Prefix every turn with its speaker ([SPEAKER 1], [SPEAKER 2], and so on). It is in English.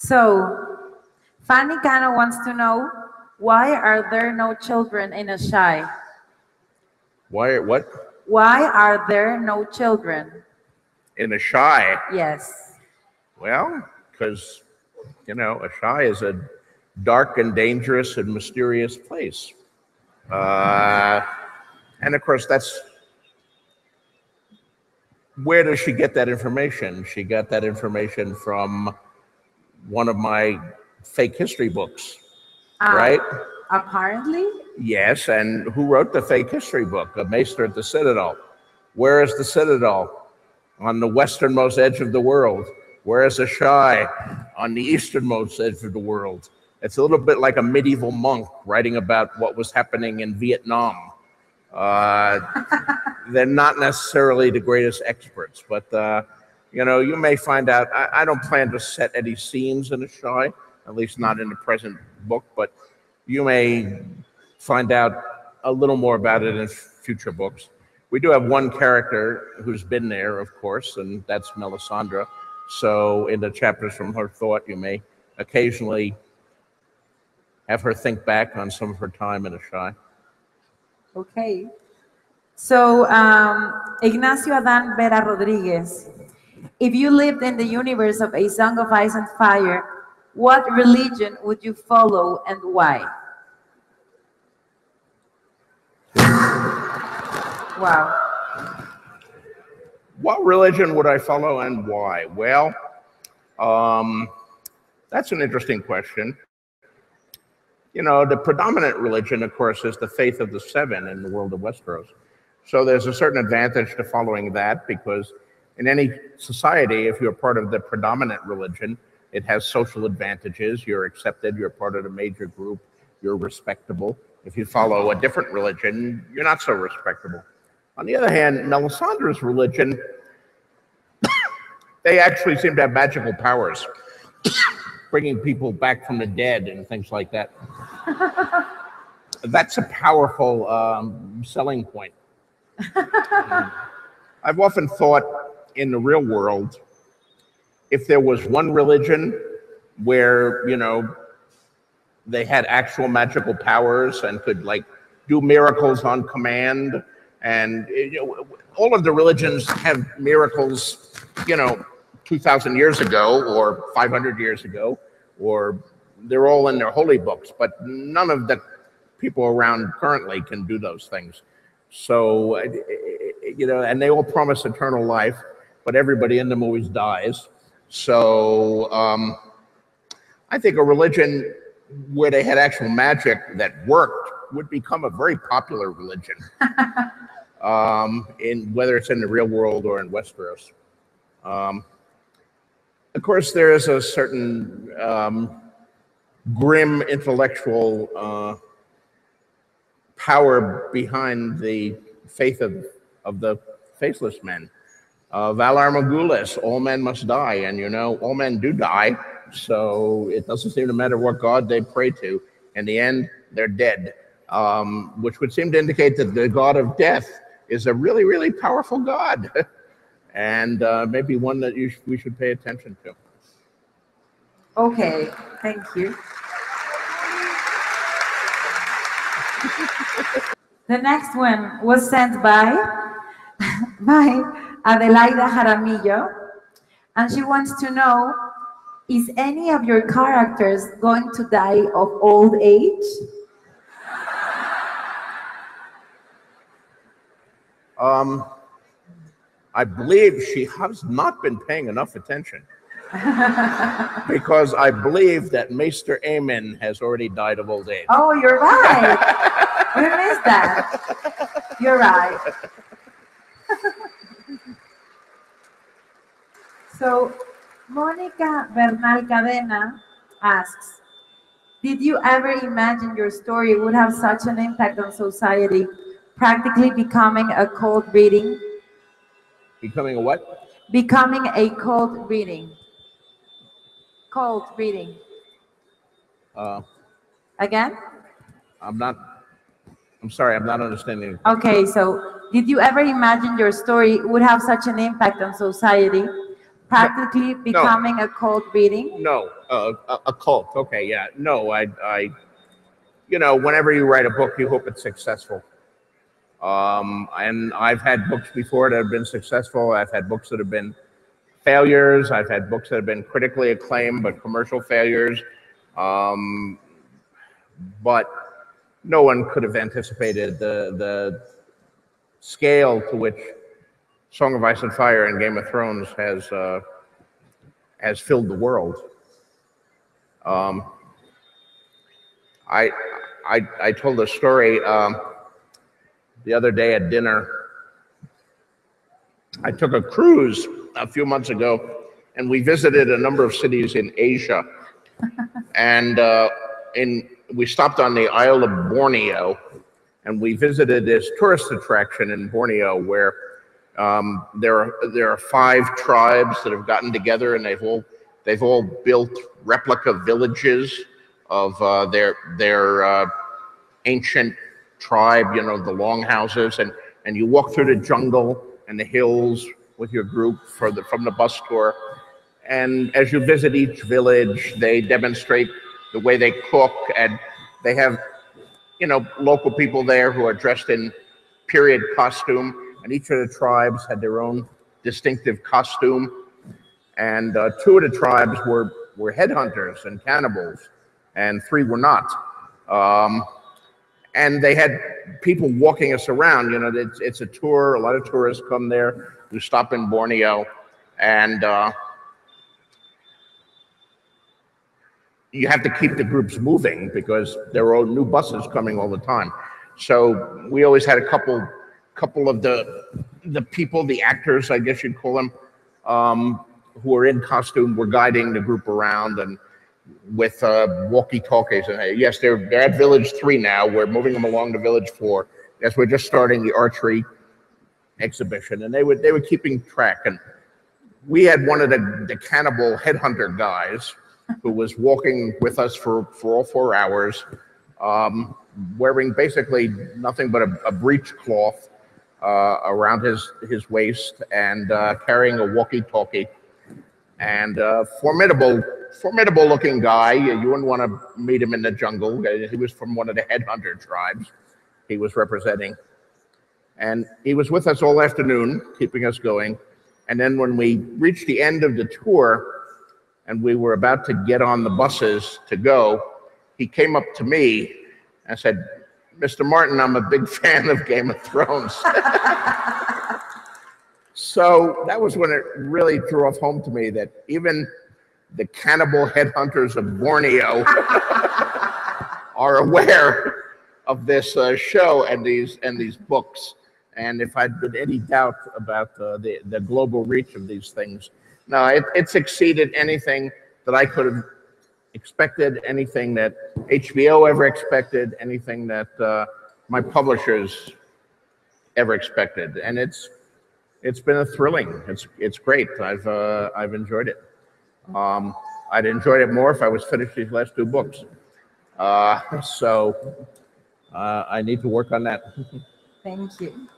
[SPEAKER 1] So, Fanny Cano wants to know, why are there no children in Asshai?
[SPEAKER 2] Why, what?
[SPEAKER 1] Why are there no children?
[SPEAKER 2] In Asshai?
[SPEAKER 1] Yes.
[SPEAKER 2] Well, because, you know, Asshai is a dark and dangerous and mysterious place. And of course, that's, where does she get that information? She got that information from one of my fake history books, right?
[SPEAKER 1] Apparently?
[SPEAKER 2] Yes, and who wrote the fake history book? A maester at the Citadel. Where is the Citadel? On the westernmost edge of the world. Where is Asshai? On the easternmost edge of the world. It's a little bit like a medieval monk writing about what was happening in Vietnam. They're not necessarily the greatest experts, but you know, you may find out. I don't plan to set any scenes in Asshai, at least not in the present book, but you may find out a little more about it in future books. We do have one character who's been there, of course, and that's Melisandre. So in the chapters from her thought, you may occasionally have her think back on some of her time in Asshai.
[SPEAKER 1] Okay. So, Ignacio Adán Vera Rodriguez, if you lived in the universe of A Song of Ice and Fire, what religion would you follow and why? Wow.
[SPEAKER 2] What religion would I follow and why? Well, that's an interesting question. You know, the predominant religion, of course, is the faith of the seven in the world of Westeros. So there's a certain advantage to following that, because in any society, if you're part of the predominant religion, it has social advantages. You're accepted, you're part of the major group, you're respectable. If you follow a different religion, you're not so respectable. On the other hand, Melisandre's religion, they actually seem to have magical powers, bringing people back from the dead and things like that. That's a powerful selling point. I've often thought in the real world, if there was one religion where, you know, they had actual magical powers and could like do miracles on command, and you know, all of the religions have miracles, you know, 2,000 years ago or 500 years ago, or they're all in their holy books, but none of the people around currently can do those things. So, you know, and they all promise eternal life, but everybody in them always dies. So I think a religion where they had actual magic that worked would become a very popular religion, in whether it's in the real world or in Westeros. Of course, there is a certain grim intellectual power behind the faith of the Faceless Men. Valar Morghulis, all men must die, and you know, all men do die, so it doesn't seem to matter what god they pray to. In the end, they're dead, which would seem to indicate that the god of death is a really, really powerful god, and maybe one that we should pay attention to.
[SPEAKER 1] Okay, thank you. The next one was sent by Adelaida Jaramillo, and she wants to know, is any of your characters going to die of old age?
[SPEAKER 2] I believe she has not been paying enough attention, because I believe that Maester Aemon has already died of old age.
[SPEAKER 1] Oh, you're right. We missed that. You're right. So, Monica Bernal Cadena asks, did you ever imagine your story would have such an impact on society, practically becoming a cult reading?
[SPEAKER 2] Becoming a what?
[SPEAKER 1] Becoming a cult reading. Cult reading. Again?
[SPEAKER 2] I'm sorry, I'm not understanding.
[SPEAKER 1] Okay, so did you ever imagine your story would have such an impact on society, Practically becoming a cult reading?
[SPEAKER 2] No, a cult. Okay, yeah. No, you know, whenever you write a book, you hope it's successful. And I've had books before that have been successful. I've had books that have been failures. I've had books that have been critically acclaimed but commercial failures. But no one could have anticipated the scale to which Song of Ice and Fire and Game of Thrones has filled the world. I told a story the other day at dinner. I took a cruise a few months ago, and we visited a number of cities in Asia. And we stopped on the Isle of Borneo, and we visited this tourist attraction in Borneo where there are 5 tribes that have gotten together, and they've all built replica villages of their ancient tribe, you know, the longhouses, and you walk through the jungle and the hills with your group from the bus tour. And as you visit each village, they demonstrate the way they cook, and they have, you know, local people there who are dressed in period costume, and each of the tribes had their own distinctive costume. And 2 of the tribes were headhunters and cannibals, and 3 were not. And they had people walking us around. You know, it's a tour. A lot of tourists come there who stop in Borneo, and you have to keep the groups moving because there are new buses coming all the time. So we always had a couple of the people, the actors, I guess you'd call them, who were in costume, were guiding the group around and with walkie-talkies. And yes, they're at Village 3 now. We're moving them along to Village 4. Yes, we're just starting the archery exhibition, and they were keeping track. And we had one of the cannibal headhunter guys who was walking with us for all 4 hours, wearing basically nothing but a breechcloth around his waist, and carrying a walkie-talkie. And formidable looking guy. You wouldn't want to meet him in the jungle. He was from one of the headhunter tribes he was representing. And he was with us all afternoon, keeping us going. And then when we reached the end of the tour and we were about to get on the buses to go, he came up to me and said, "Mr. Martin, I'm a big fan of Game of Thrones." So that was when it really drove home to me that even the cannibal headhunters of Borneo are aware of this show and these books. And if I'd been any doubt about the global reach of these things, no, it's exceeded anything that I could have expected, anything that HBO ever expected, anything that my publishers ever expected. And it's been a thrilling. It's great. I've enjoyed it. I'd enjoyed it more if I was finished these last 2 books. So I need to work on that.
[SPEAKER 1] Thank you.